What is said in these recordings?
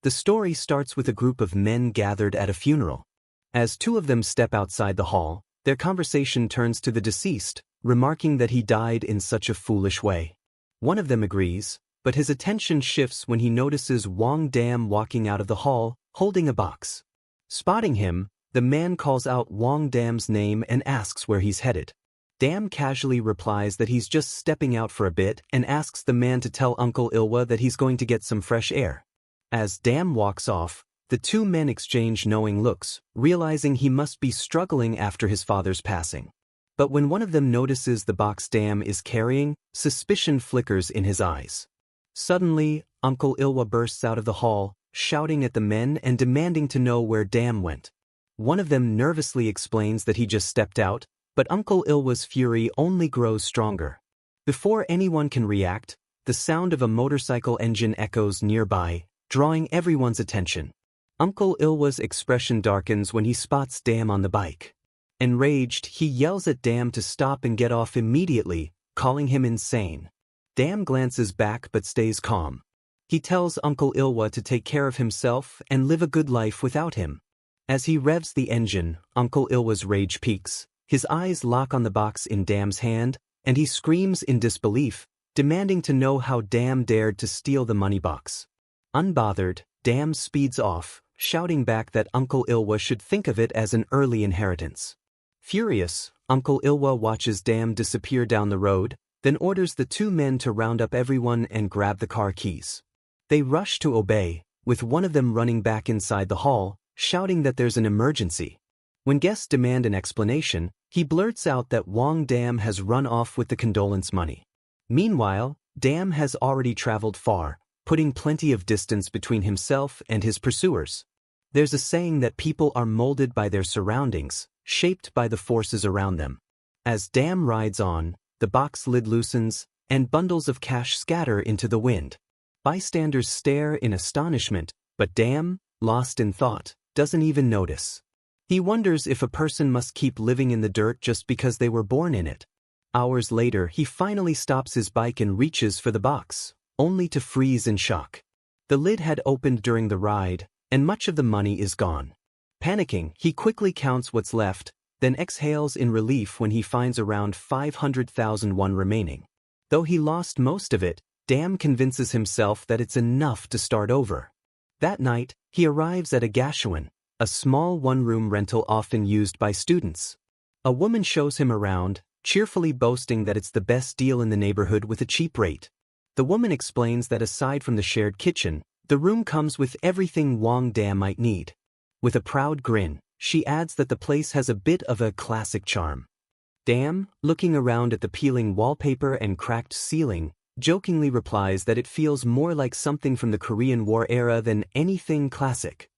The story starts with a group of men gathered at a funeral. As two of them step outside the hall, their conversation turns to the deceased, remarking that he died in such a foolish way. One of them agrees, but his attention shifts when he notices Wang Dam walking out of the hall, holding a box. Spotting him, the man calls out Wang Dam's name and asks where he's headed. Dam casually replies that he's just stepping out for a bit and asks the man to tell Uncle Ilwa that he's going to get some fresh air. As Dam walks off, the two men exchange knowing looks, realizing he must be struggling after his father's passing. But when one of them notices the box Dam is carrying, suspicion flickers in his eyes. Suddenly, Uncle Ilwa bursts out of the hall, shouting at the men and demanding to know where Dam went. One of them nervously explains that he just stepped out, but Uncle Ilwa's fury only grows stronger. Before anyone can react, the sound of a motorcycle engine echoes nearby, drawing everyone's attention. Uncle Ilwa's expression darkens when he spots Dam on the bike. Enraged, he yells at Dam to stop and get off immediately, calling him insane. Dam glances back but stays calm. He tells Uncle Ilwa to take care of himself and live a good life without him. As he revs the engine, Uncle Ilwa's rage peaks. His eyes lock on the box in Dam's hand, and he screams in disbelief, demanding to know how Dam dared to steal the money box. Unbothered, Dam speeds off, shouting back that Uncle Ilwa should think of it as an early inheritance. Furious, Uncle Ilwa watches Dam disappear down the road, then orders the two men to round up everyone and grab the car keys. They rush to obey, with one of them running back inside the hall, shouting that there's an emergency. When guests demand an explanation, he blurts out that Wang Dam has run off with the condolence money. Meanwhile, Dam has already traveled far, putting plenty of distance between himself and his pursuers. There's a saying that people are molded by their surroundings, shaped by the forces around them. As Dam rides on, the box lid loosens, and bundles of cash scatter into the wind. Bystanders stare in astonishment, but Dam, lost in thought, doesn't even notice. He wonders if a person must keep living in the dirt just because they were born in it. Hours later, he finally stops his bike and reaches for the box, only to freeze in shock. The lid had opened during the ride, and much of the money is gone. Panicking, he quickly counts what's left, then exhales in relief when he finds around 500,000 won remaining. Though he lost most of it, Dam convinces himself that it's enough to start over. That night, he arrives at a ᴄᴏᴘᴘύʀɪԼ, a small one-room rental often used by students. A woman shows him around, cheerfully boasting that it's the best deal in the neighborhood with a cheap rate. The woman explains that aside from the shared kitchen, the room comes with everything Wang Dam might need. With a proud grin, she adds that the place has a bit of a classic charm. Dam, looking around at the peeling wallpaper and cracked ceiling, jokingly replies that it feels more like something from the Korean War era than anything classic.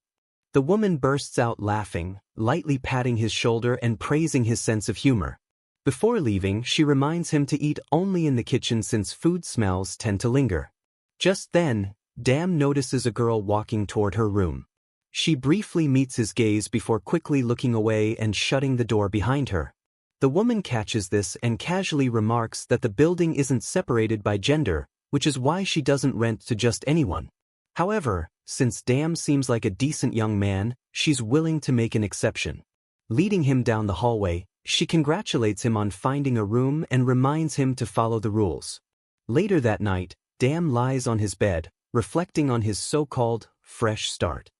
The woman bursts out laughing, lightly patting his shoulder and praising his sense of humor. Before leaving, she reminds him to eat only in the kitchen since food smells tend to linger. Just then, Dam notices a girl walking toward her room. She briefly meets his gaze before quickly looking away and shutting the door behind her. The woman catches this and casually remarks that the building isn't separated by gender, which is why she doesn't rent to just anyone. However, since Dam seems like a decent young man, she's willing to make an exception. Leading him down the hallway, she congratulates him on finding a room and reminds him to follow the rules. Later that night, Dam lies on his bed, reflecting on his so-called fresh start.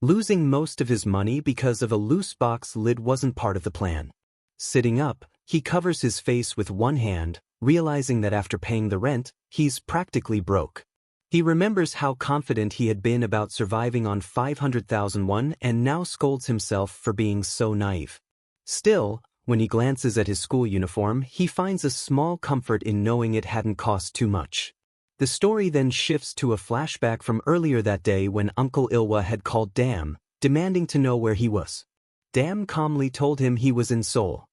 Losing most of his money because of a loose box lid wasn't part of the plan. Sitting up, he covers his face with one hand, realizing that after paying the rent, he's practically broke. He remembers how confident he had been about surviving on 500,000 won and now scolds himself for being so naive. Still, when he glances at his school uniform, he finds a small comfort in knowing it hadn't cost too much. The story then shifts to a flashback from earlier that day when Uncle Ilwa had called Dam, demanding to know where he was. Dam calmly told him he was in Seoul.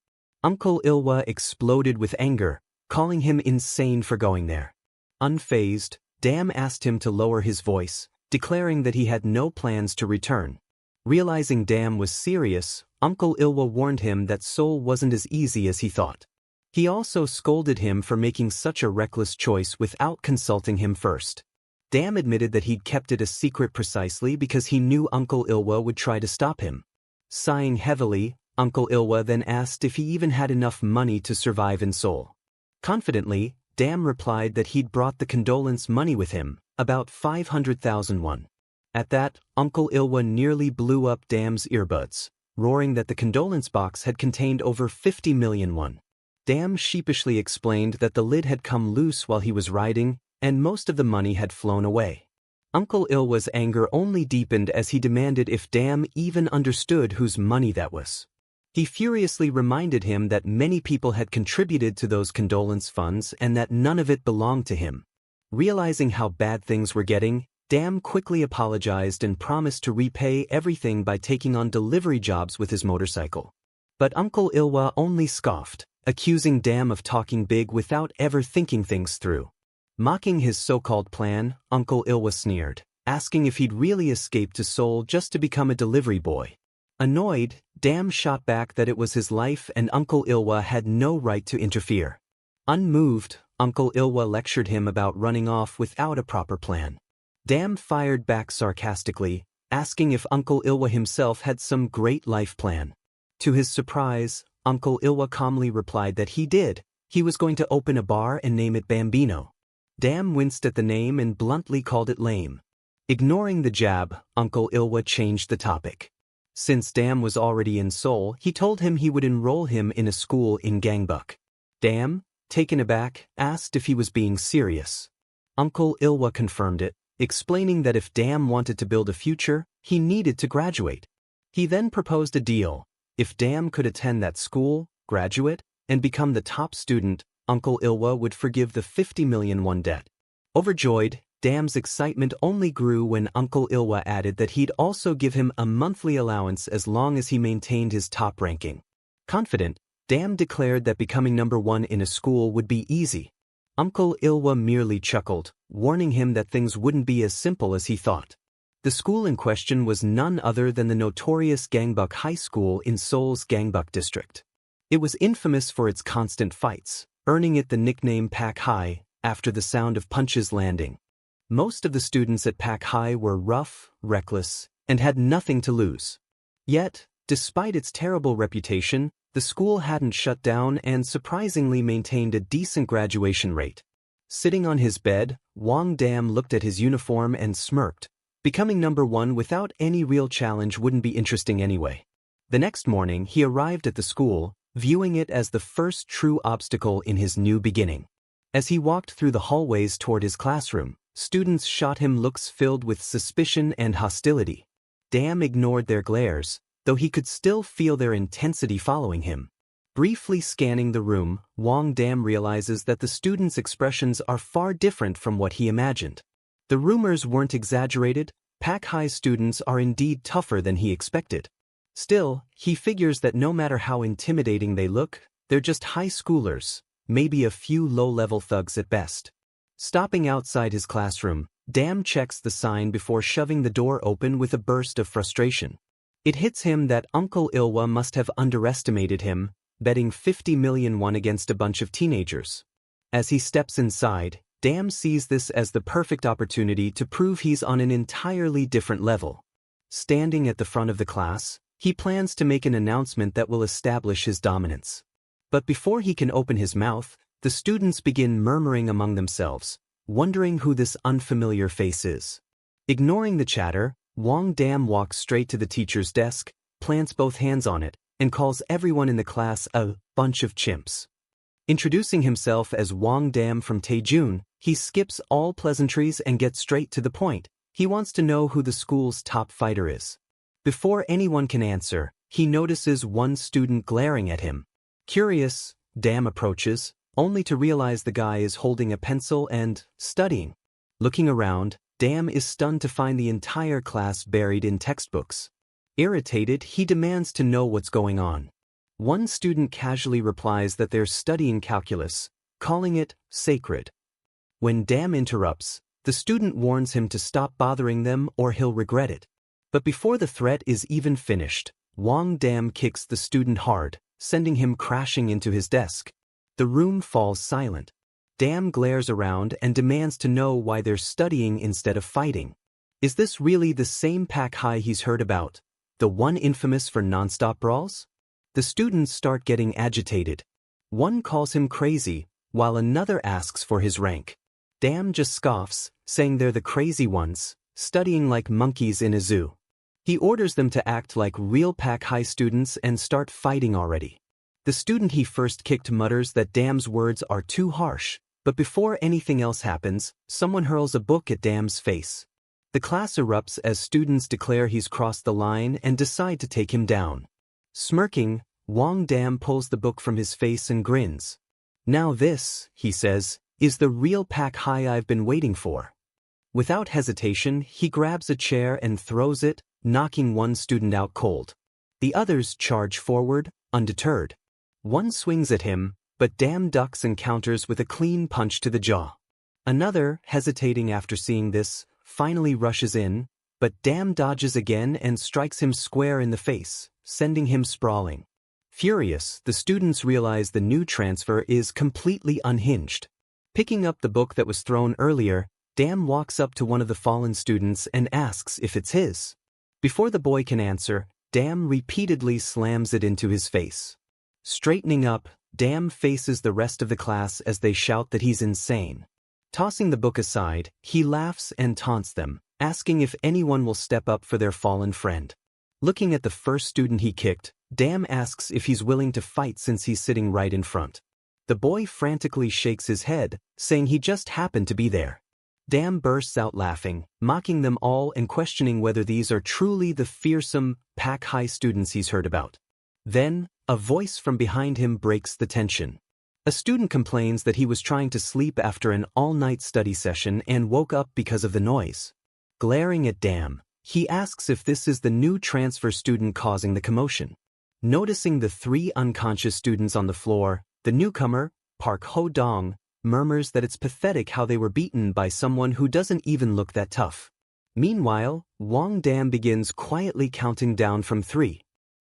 Uncle Ilwa exploded with anger, calling him insane for going there. Unfazed, Dam asked him to lower his voice, declaring that he had no plans to return. Realizing Dam was serious, Uncle Ilwa warned him that Seoul wasn't as easy as he thought. He also scolded him for making such a reckless choice without consulting him first. Dam admitted that he'd kept it a secret precisely because he knew Uncle Ilwa would try to stop him. Sighing heavily, Uncle Ilwa then asked if he even had enough money to survive in Seoul. Confidently, Dam replied that he'd brought the condolence money with him, about 500,000 won. At that, Uncle Ilwa nearly blew up Dam's earbuds, roaring that the condolence box had contained over 50 million won. Dam sheepishly explained that the lid had come loose while he was riding, and most of the money had flown away. Uncle Ilwa's anger only deepened as he demanded if Dam even understood whose money that was. He furiously reminded him that many people had contributed to those condolence funds and that none of it belonged to him. Realizing how bad things were getting, Dam quickly apologized and promised to repay everything by taking on delivery jobs with his motorcycle. But Uncle Ilwa only scoffed, accusing Dam of talking big without ever thinking things through. Mocking his so-called plan, Uncle Ilwa sneered, asking if he'd really escaped to Seoul just to become a delivery boy. Annoyed, Dam shot back that it was his life and Uncle Ilwa had no right to interfere. Unmoved, Uncle Ilwa lectured him about running off without a proper plan. Dam fired back sarcastically, asking if Uncle Ilwa himself had some great life plan. To his surprise, Uncle Ilwa calmly replied that he did. He was going to open a bar and name it Bambino. Dam winced at the name and bluntly called it lame. Ignoring the jab, Uncle Ilwa changed the topic. Since Dam was already in Seoul, he told him he would enroll him in a school in Gangbuk. Dam, taken aback, asked if he was being serious. Uncle Ilwa confirmed it, explaining that if Dam wanted to build a future, he needed to graduate. He then proposed a deal. If Dam could attend that school, graduate, and become the top student, Uncle Ilwa would forgive the 50 million won debt. Overjoyed, Dam's excitement only grew when Uncle Ilwa added that he'd also give him a monthly allowance as long as he maintained his top ranking. Confident, Dam declared that becoming number one in a school would be easy. Uncle Ilwa merely chuckled, warning him that things wouldn't be as simple as he thought. The school in question was none other than the notorious Gangbuk High School in Seoul's Gangbuk district. It was infamous for its constant fights, earning it the nickname Pak High, after the sound of punches landing. Most of the students at Pak High were rough, reckless, and had nothing to lose. Yet, despite its terrible reputation, the school hadn't shut down and surprisingly maintained a decent graduation rate. Sitting on his bed, Wang Dam looked at his uniform and smirked. Becoming number one without any real challenge wouldn't be interesting anyway. The next morning, he arrived at the school, viewing it as the first true obstacle in his new beginning. As he walked through the hallways toward his classroom, students shot him looks filled with suspicion and hostility. Dam ignored their glares, though he could still feel their intensity following him. Briefly scanning the room, Wang Dam realizes that the students' expressions are far different from what he imagined. The rumors weren't exaggerated. Pak High students are indeed tougher than he expected. Still, he figures that no matter how intimidating they look, they're just high schoolers, maybe a few low-level thugs at best. Stopping outside his classroom, Dam checks the sign before shoving the door open with a burst of frustration. It hits him that Uncle Ilwa must have underestimated him, betting 50 million won against a bunch of teenagers. As he steps inside, Dam sees this as the perfect opportunity to prove he's on an entirely different level. Standing at the front of the class, he plans to make an announcement that will establish his dominance. But before he can open his mouth, the students begin murmuring among themselves, wondering who this unfamiliar face is. Ignoring the chatter, Wang Dam walks straight to the teacher's desk, plants both hands on it, and calls everyone in the class a bunch of chimps. Introducing himself as Wang Dam from Taejun, he skips all pleasantries and gets straight to the point. He wants to know who the school's top fighter is. Before anyone can answer, he notices one student glaring at him. Curious, Dam approaches, only to realize the guy is holding a pencil and studying. Looking around, Dam is stunned to find the entire class buried in textbooks. Irritated, he demands to know what's going on. One student casually replies that they're studying calculus, calling it sacred. When Dam interrupts, the student warns him to stop bothering them or he'll regret it. But before the threat is even finished, Wang Dam kicks the student hard, sending him crashing into his desk. The room falls silent. Dam glares around and demands to know why they're studying instead of fighting. Is this really the same Pak Hai he's heard about, the one infamous for nonstop brawls? The students start getting agitated. One calls him crazy, while another asks for his rank. Dam just scoffs, saying they're the crazy ones, studying like monkeys in a zoo. He orders them to act like real Pak Hai students and start fighting already. The student he first kicked mutters that Dam's words are too harsh, but before anything else happens, someone hurls a book at Dam's face. The class erupts as students declare he's crossed the line and decide to take him down. Smirking, Wang Dam pulls the book from his face and grins. Now this, he says, is the real Pak Hai I've been waiting for. Without hesitation, he grabs a chair and throws it, knocking one student out cold. The others charge forward, undeterred. One swings at him, but Dam ducks and counters with a clean punch to the jaw. Another, hesitating after seeing this, finally rushes in, but Dam dodges again and strikes him square in the face, sending him sprawling. Furious, the students realize the new transfer is completely unhinged. Picking up the book that was thrown earlier, Dam walks up to one of the fallen students and asks if it's his. Before the boy can answer, Dam repeatedly slams it into his face. Straightening up, Dam faces the rest of the class as they shout that he's insane. Tossing the book aside, he laughs and taunts them, asking if anyone will step up for their fallen friend. Looking at the first student he kicked, Dam asks if he's willing to fight since he's sitting right in front. The boy frantically shakes his head, saying he just happened to be there. Dam bursts out laughing, mocking them all and questioning whether these are truly the fearsome Pak Hai students he's heard about. Then, a voice from behind him breaks the tension. A student complains that he was trying to sleep after an all-night study session and woke up because of the noise. Glaring at Dam, he asks if this is the new transfer student causing the commotion. Noticing the three unconscious students on the floor, the newcomer, Park Ho-dong, murmurs that it's pathetic how they were beaten by someone who doesn't even look that tough. Meanwhile, Wang Dam begins quietly counting down from 3.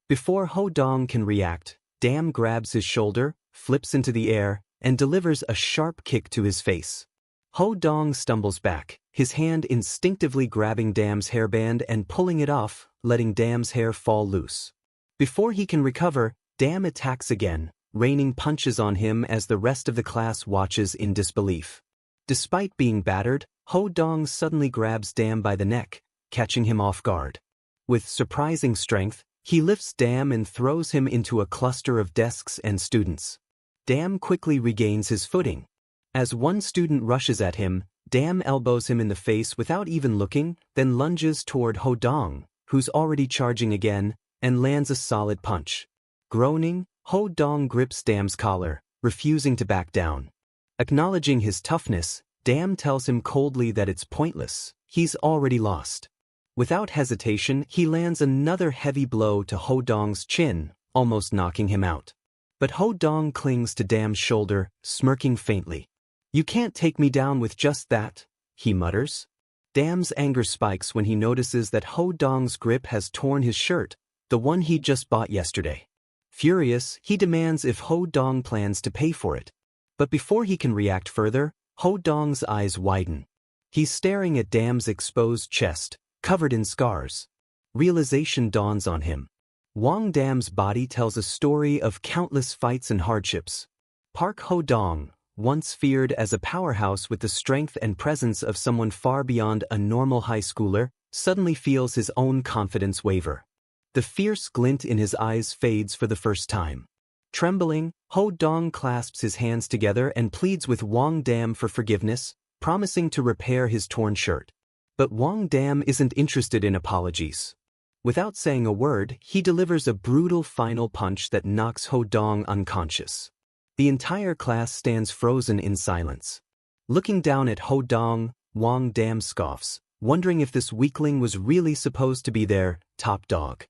Before Ho-dong can react, Dam grabs his shoulder, flips into the air, and delivers a sharp kick to his face. Ho-dong stumbles back, his hand instinctively grabbing Dam's hairband and pulling it off, letting Dam's hair fall loose. Before he can recover, Dam attacks again, raining punches on him as the rest of the class watches in disbelief. Despite being battered, Ho-dong suddenly grabs Dam by the neck, catching him off guard. With surprising strength, he lifts Dam and throws him into a cluster of desks and students. Dam quickly regains his footing. As one student rushes at him, Dam elbows him in the face without even looking, then lunges toward Ho-dong, who's already charging again, and lands a solid punch. Groaning, Ho-dong grips Dam's collar, refusing to back down. Acknowledging his toughness, Dam tells him coldly that it's pointless, he's already lost. Without hesitation, he lands another heavy blow to Ho-dong's chin, almost knocking him out. But Ho-dong clings to Dam's shoulder, smirking faintly. "You can't take me down with just that," he mutters. Dam's anger spikes when he notices that Ho-dong's grip has torn his shirt, the one he just bought yesterday. Furious, he demands if Ho-dong plans to pay for it. But before he can react further, Ho-dong's eyes widen. He's staring at Dam's exposed chest, covered in scars. Realization dawns on him. Wang Dam's body tells a story of countless fights and hardships. Park Ho-dong, once feared as a powerhouse with the strength and presence of someone far beyond a normal high schooler, suddenly feels his own confidence waver. The fierce glint in his eyes fades for the first time. Trembling, Ho-dong clasps his hands together and pleads with Wang Dam for forgiveness, promising to repair his torn shirt. But Wang Dam isn't interested in apologies. Without saying a word, he delivers a brutal final punch that knocks Ho-dong unconscious. The entire class stands frozen in silence. Looking down at Ho-dong, Wang Dam scoffs, wondering if this weakling was really supposed to be their top dog.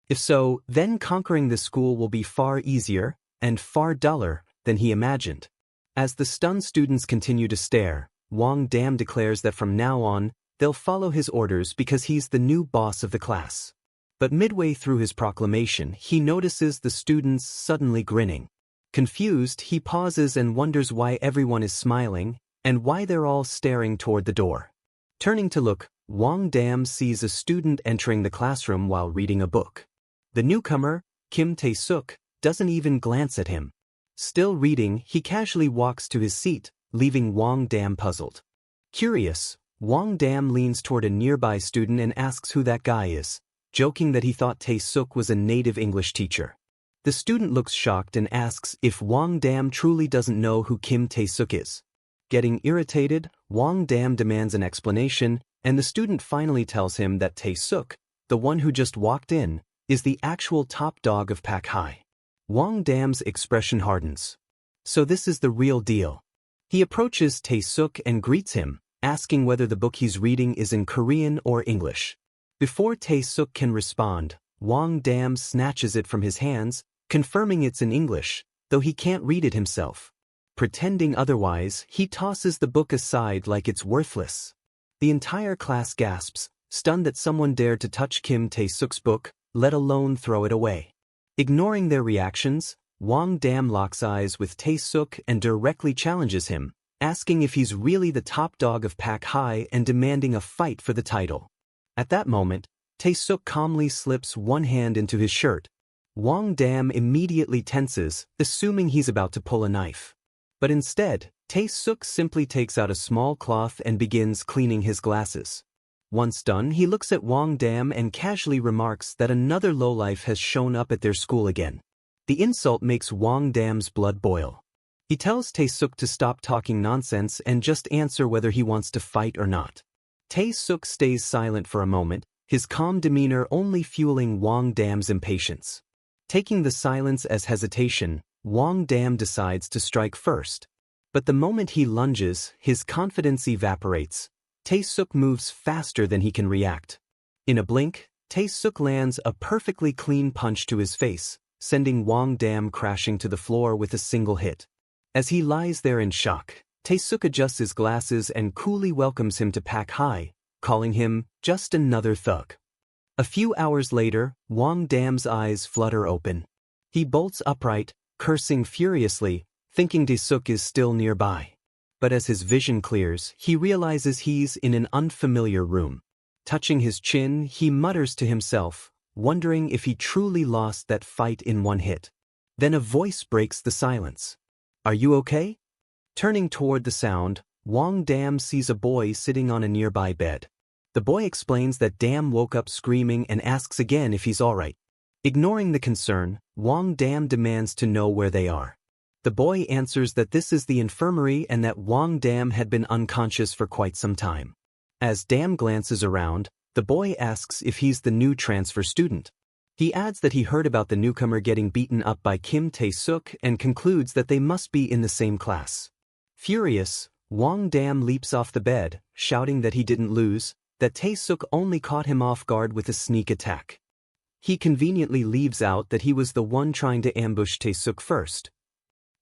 If so, then conquering the school will be far easier, and far duller, than he imagined. As the stunned students continue to stare, Wang Dam declares that from now on, they'll follow his orders because he's the new boss of the class. But midway through his proclamation, he notices the students suddenly grinning. Confused, he pauses and wonders why everyone is smiling, and why they're all staring toward the door. Turning to look, Wang Dam sees a student entering the classroom while reading a book. The newcomer, Kim Tayuk, doesn't even glance at him. Still reading, he casually walks to his seat, leaving Wang Dam puzzled. Curious, Wang Dam leans toward a nearby student and asks who that guy is, joking that he thought Tae-suk was a native English teacher. The student looks shocked and asks if Wang Dam truly doesn't know who Kim Tae-suk is. Getting irritated, Wang Dam demands an explanation, and the student finally tells him that Tae-suk, the one who just walked in, is the actual top dog of Pak High. Wang Dam's expression hardens. So this is the real deal. He approaches Tae-suk and greets him, asking whether the book he's reading is in Korean or English. Before Tae-suk can respond, Wang Dam snatches it from his hands, confirming it's in English, though he can't read it himself. Pretending otherwise, he tosses the book aside like it's worthless. The entire class gasps, stunned that someone dared to touch Kim Tae-suk's book, let alone throw it away. Ignoring their reactions, Wang Dam locks eyes with Tae-suk and directly challenges him, asking if he's really the top dog of Pak High and demanding a fight for the title. At that moment, Tae-suk calmly slips one hand into his shirt. Wang Dam immediately tenses, assuming he's about to pull a knife. But instead, Tae-suk simply takes out a small cloth and begins cleaning his glasses. Once done, he looks at Wang Dam and casually remarks that another lowlife has shown up at their school again. The insult makes Wang Dam's blood boil. He tells Tae-suk to stop talking nonsense and just answer whether he wants to fight or not. Tae-suk stays silent for a moment, his calm demeanor only fueling Wang Dam's impatience. Taking the silence as hesitation, Wang Dam decides to strike first. But the moment he lunges, his confidence evaporates. Tae-suk moves faster than he can react. In a blink, Tae-suk lands a perfectly clean punch to his face, sending Wang Dam crashing to the floor with a single hit. As he lies there in shock, Tae-suk adjusts his glasses and coolly welcomes him to Pak High, calling him just another thug. A few hours later, Wang Dam's eyes flutter open. He bolts upright, cursing furiously, thinking Tae-suk is still nearby. But as his vision clears, he realizes he's in an unfamiliar room. Touching his chin, he mutters to himself, wondering if he truly lost that fight in one hit. Then a voice breaks the silence. "Are you okay?" Turning toward the sound, Wang Dam sees a boy sitting on a nearby bed. The boy explains that Dam woke up screaming and asks again if he's alright. Ignoring the concern, Wang Dam demands to know where they are. The boy answers that this is the infirmary and that Wang Dam had been unconscious for quite some time. As Dam glances around, the boy asks if he's the new transfer student. He adds that he heard about the newcomer getting beaten up by Kim Tae-suk and concludes that they must be in the same class. Furious, Wang Dam leaps off the bed, shouting that he didn't lose, that Tae-suk only caught him off guard with a sneak attack. He conveniently leaves out that he was the one trying to ambush Tae-suk first.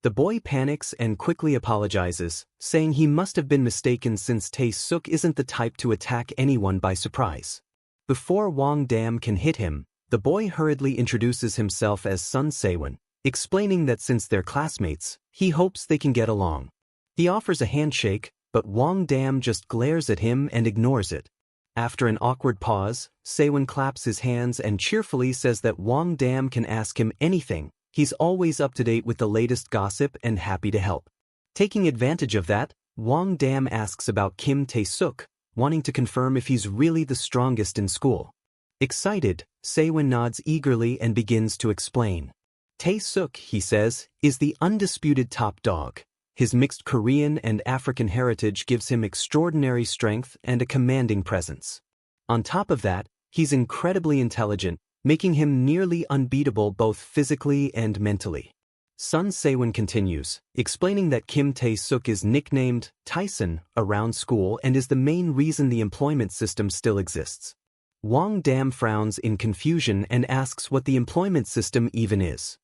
The boy panics and quickly apologizes, saying he must have been mistaken since Tae-suk isn't the type to attack anyone by surprise. Before Wang Dam can hit him, the boy hurriedly introduces himself as Sun Se-won, explaining that since they're classmates, he hopes they can get along. He offers a handshake, but Wang Dam just glares at him and ignores it. After an awkward pause, Se-won claps his hands and cheerfully says that Wang Dam can ask him anything. He's always up to date with the latest gossip and happy to help. Taking advantage of that, Wang Dam asks about Kim Tae-suk, wanting to confirm if he's really the strongest in school. Excited, Se-won nods eagerly and begins to explain. Tae-suk, he says, is the undisputed top dog. His mixed Korean and African heritage gives him extraordinary strength and a commanding presence. On top of that, he's incredibly intelligent, making him nearly unbeatable both physically and mentally. Sun Se-won continues, explaining that Kim Tae-suk is nicknamed Tyson around school and is the main reason the employment system still exists. Wang Dam frowns in confusion and asks what the employment system even is.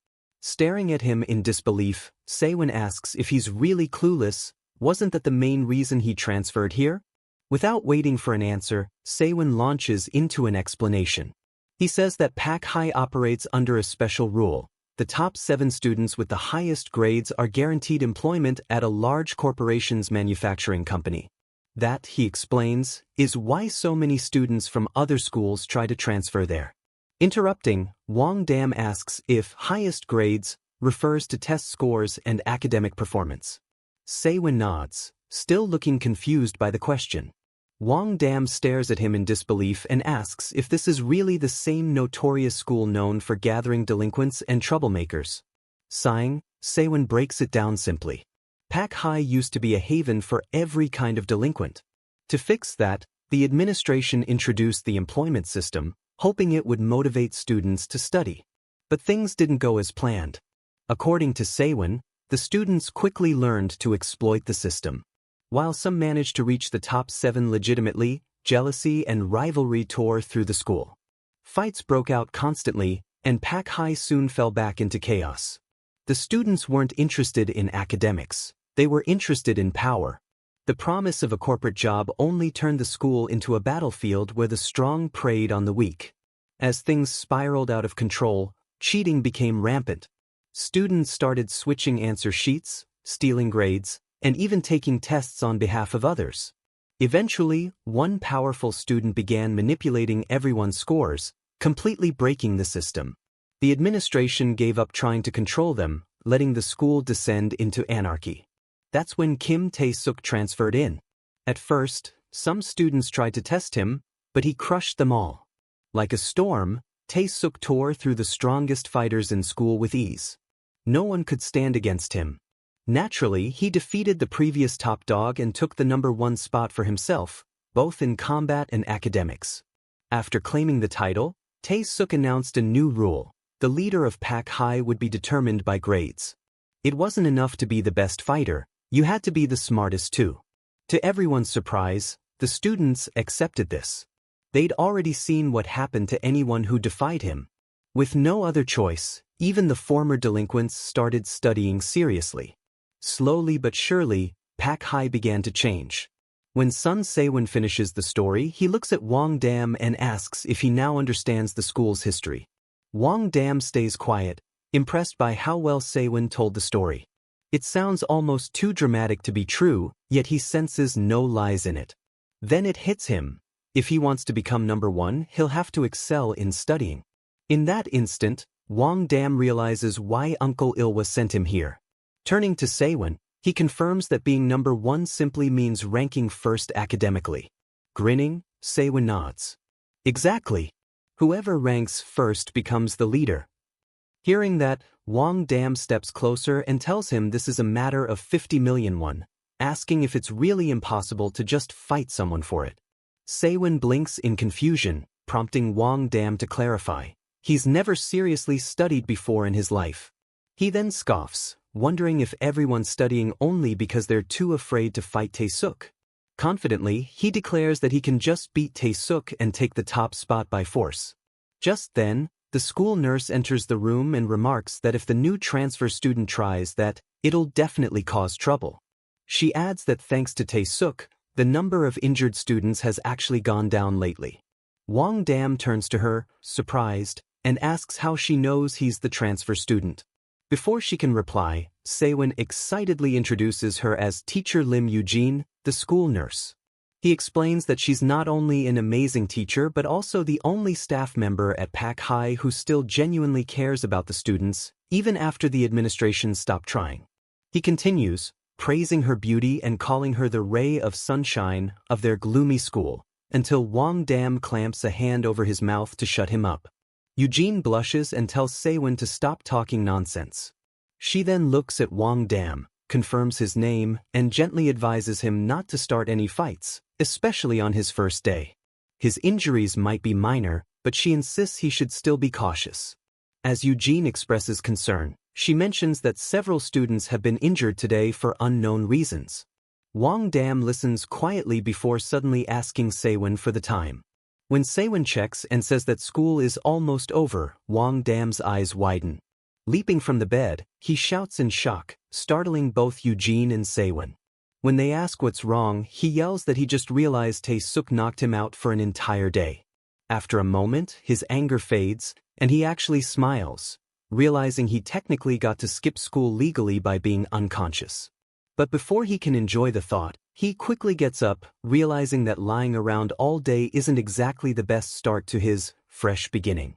Staring at him in disbelief, Se-won asks if he's really clueless. Wasn't that the main reason he transferred here? Without waiting for an answer, Se-won launches into an explanation. He says that Pak High operates under a special rule. the top 7 students with the highest grades are guaranteed employment at a large corporation's manufacturing company. That, he explains, is why so many students from other schools try to transfer there. Interrupting, Wang Dam asks if highest grades refers to test scores and academic performance. Sewon nods, still looking confused by the question. Wang Dam stares at him in disbelief and asks if this is really the same notorious school known for gathering delinquents and troublemakers. Sighing, Sewon breaks it down simply. Pak High used to be a haven for every kind of delinquent. To fix that, the administration introduced the employment system, hoping it would motivate students to study. But things didn't go as planned. According to Sewon, the students quickly learned to exploit the system. While some managed to reach the top 7 legitimately, jealousy and rivalry tore through the school. Fights broke out constantly, and Pak High soon fell back into chaos. The students weren't interested in academics, they were interested in power. The promise of a corporate job only turned the school into a battlefield where the strong preyed on the weak. As things spiraled out of control, cheating became rampant. Students started switching answer sheets, stealing grades, and even taking tests on behalf of others. Eventually, one powerful student began manipulating everyone's scores, completely breaking the system. The administration gave up trying to control them, letting the school descend into anarchy. That's when Kim Tayuk transferred in. At first, some students tried to test him, but he crushed them all. Like a storm, Tayuk tore through the strongest fighters in school with ease. No one could stand against him. Naturally, he defeated the previous top dog and took the #1 spot for himself, both in combat and academics. After claiming the title, Tae-suk announced a new rule. The leader of Pak High would be determined by grades. It wasn't enough to be the best fighter, you had to be the smartest too. To everyone's surprise, the students accepted this. They'd already seen what happened to anyone who defied him. With no other choice, even the former delinquents started studying seriously. Slowly but surely, Pak High began to change. When Sun Sewon finishes the story, he looks at Wang Dam and asks if he now understands the school's history. Wang Dam stays quiet, impressed by how well Sewon told the story. It sounds almost too dramatic to be true, yet he senses no lies in it. Then it hits him. If he wants to become #1, he'll have to excel in studying. In that instant, Wang Dam realizes why Uncle Ilwa sent him here. Turning to Sewon, he confirms that being #1 simply means ranking first academically. Grinning, Sewon nods. Exactly. Whoever ranks first becomes the leader. Hearing that, Wang Dam steps closer and tells him this is a matter of 50 million won, asking if it's really impossible to just fight someone for it. Sewon blinks in confusion, prompting Wang Dam to clarify. He's never seriously studied before in his life. He then scoffs, wondering if everyone's studying only because they're too afraid to fight Tae-suk. Confidently, he declares that he can just beat Tae-suk and take the top spot by force. Just then, the school nurse enters the room and remarks that if the new transfer student tries that, it'll definitely cause trouble. She adds that thanks to Tae-suk, the number of injured students has actually gone down lately. Wang Dam turns to her, surprised, and asks how she knows he's the transfer student. Before she can reply, Sewon excitedly introduces her as Teacher Lim Eugene, the school nurse. He explains that she's not only an amazing teacher but also the only staff member at Pak High who still genuinely cares about the students, even after the administration stopped trying. He continues, praising her beauty and calling her the ray of sunshine of their gloomy school, until Wang Dam clamps a hand over his mouth to shut him up. Eugene blushes and tells Sewon to stop talking nonsense. She then looks at Wang Dam, confirms his name, and gently advises him not to start any fights, especially on his first day. His injuries might be minor, but she insists he should still be cautious. As Eugene expresses concern, she mentions that several students have been injured today for unknown reasons. Wang Dam listens quietly before suddenly asking Sewon for the time. When Sewon checks and says that school is almost over, Wang Dam's eyes widen. Leaping from the bed, he shouts in shock, startling both Eugene and Sewon. When they ask what's wrong, he yells that he just realized Tae-suk knocked him out for an entire day. After a moment, his anger fades, and he actually smiles. realizing he technically got to skip school legally by being unconscious. But before he can enjoy the thought, he quickly gets up, realizing that lying around all day isn't exactly the best start to his fresh beginning.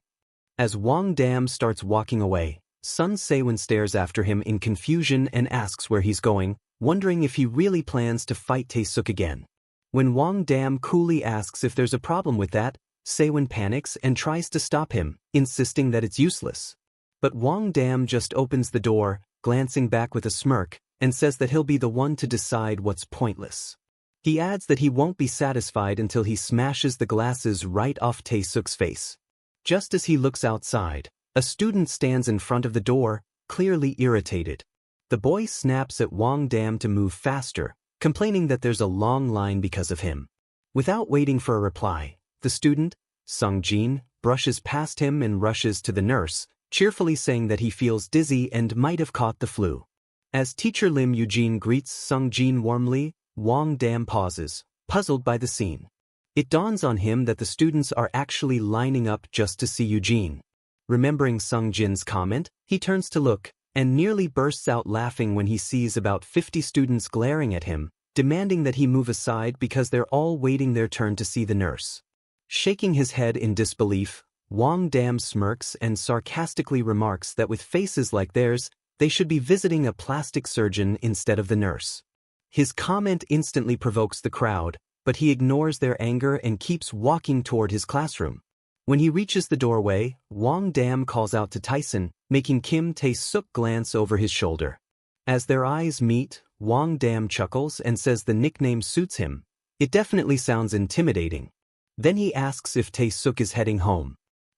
As Wang Dam starts walking away, Sun Sewon stares after him in confusion and asks where he's going, wondering if he really plans to fight Tae-suk again. When Wang Dam coolly asks if there's a problem with that, Sewon panics and tries to stop him, insisting that it's useless. But Wang Dam just opens the door, glancing back with a smirk, and says that he'll be the one to decide what's pointless. He adds that he won't be satisfied until he smashes the glasses right off Tae-suk's face. Just as he looks outside, a student stands in front of the door, clearly irritated. The boy snaps at Wang Dam to move faster, complaining that there's a long line because of him. Without waiting for a reply, the student, Sung Jin, brushes past him and rushes to the nurse, cheerfully saying that he feels dizzy and might have caught the flu. As teacher Lim Eugene greets Sung Jin warmly, Wang Dam pauses, puzzled by the scene. It dawns on him that the students are actually lining up just to see Eugene. Remembering Sung Jin's comment, he turns to look, and nearly bursts out laughing when he sees about 50 students glaring at him, demanding that he move aside because they're all waiting their turn to see the nurse. Shaking his head in disbelief, Wang Dam smirks and sarcastically remarks that with faces like theirs, they should be visiting a plastic surgeon instead of the nurse. His comment instantly provokes the crowd, but he ignores their anger and keeps walking toward his classroom. When he reaches the doorway, Wang Dam calls out to Tyson, making Kim Tae-suk glance over his shoulder. As their eyes meet, Wang Dam chuckles and says the nickname suits him. It definitely sounds intimidating. Then he asks if Tae-suk is heading home.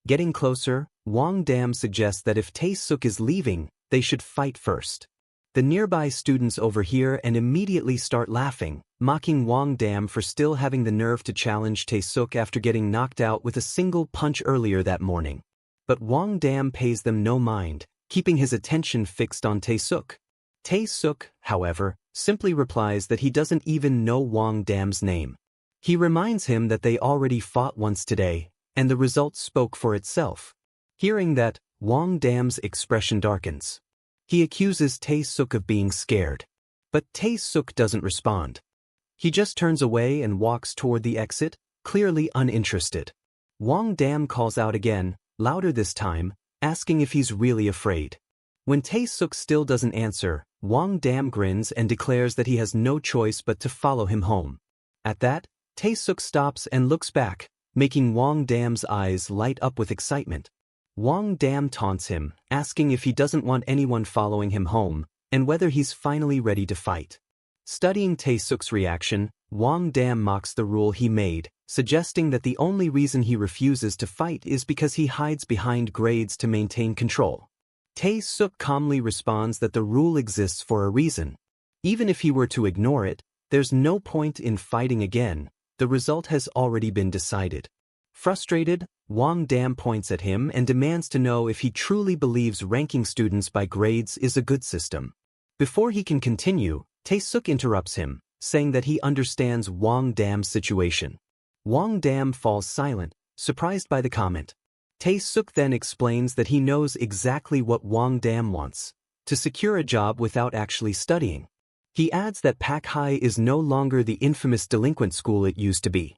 Getting closer, Wang Dam suggests that if Tae-suk is leaving, they should fight first. The nearby students overhear and immediately start laughing, mocking Wang Dam for still having the nerve to challenge Tae-suk after getting knocked out with a single punch earlier that morning. But Wang Dam pays them no mind, keeping his attention fixed on Tae-suk. Tae-suk, however, simply replies that he doesn't even know Wang Dam's name. He reminds him that they already fought once today, and the result spoke for itself. Hearing that, Wang Dam's expression darkens. He accuses Tae-suk of being scared. But Tae-suk doesn't respond. He just turns away and walks toward the exit, clearly uninterested. Wang Dam calls out again, louder this time, asking if he's really afraid. When Tae-suk still doesn't answer, Wang Dam grins and declares that he has no choice but to follow him home. At that, Tae-suk stops and looks back, making Wang Dam's eyes light up with excitement. Wang Dam taunts him, asking if he doesn't want anyone following him home, and whether he's finally ready to fight. Studying Tae-suk's reaction, Wang Dam mocks the rule he made, suggesting that the only reason he refuses to fight is because he hides behind grades to maintain control. Tae-suk calmly responds that the rule exists for a reason. Even if he were to ignore it, there's no point in fighting again, the result has already been decided. Frustrated, Wang Dam points at him and demands to know if he truly believes ranking students by grades is a good system. Before he can continue, Tae-suk interrupts him, saying that he understands Wang Dam's situation. Wang Dam falls silent, surprised by the comment. Tae-suk then explains that he knows exactly what Wang Dam wants, to secure a job without actually studying. He adds that Pak High is no longer the infamous delinquent school it used to be.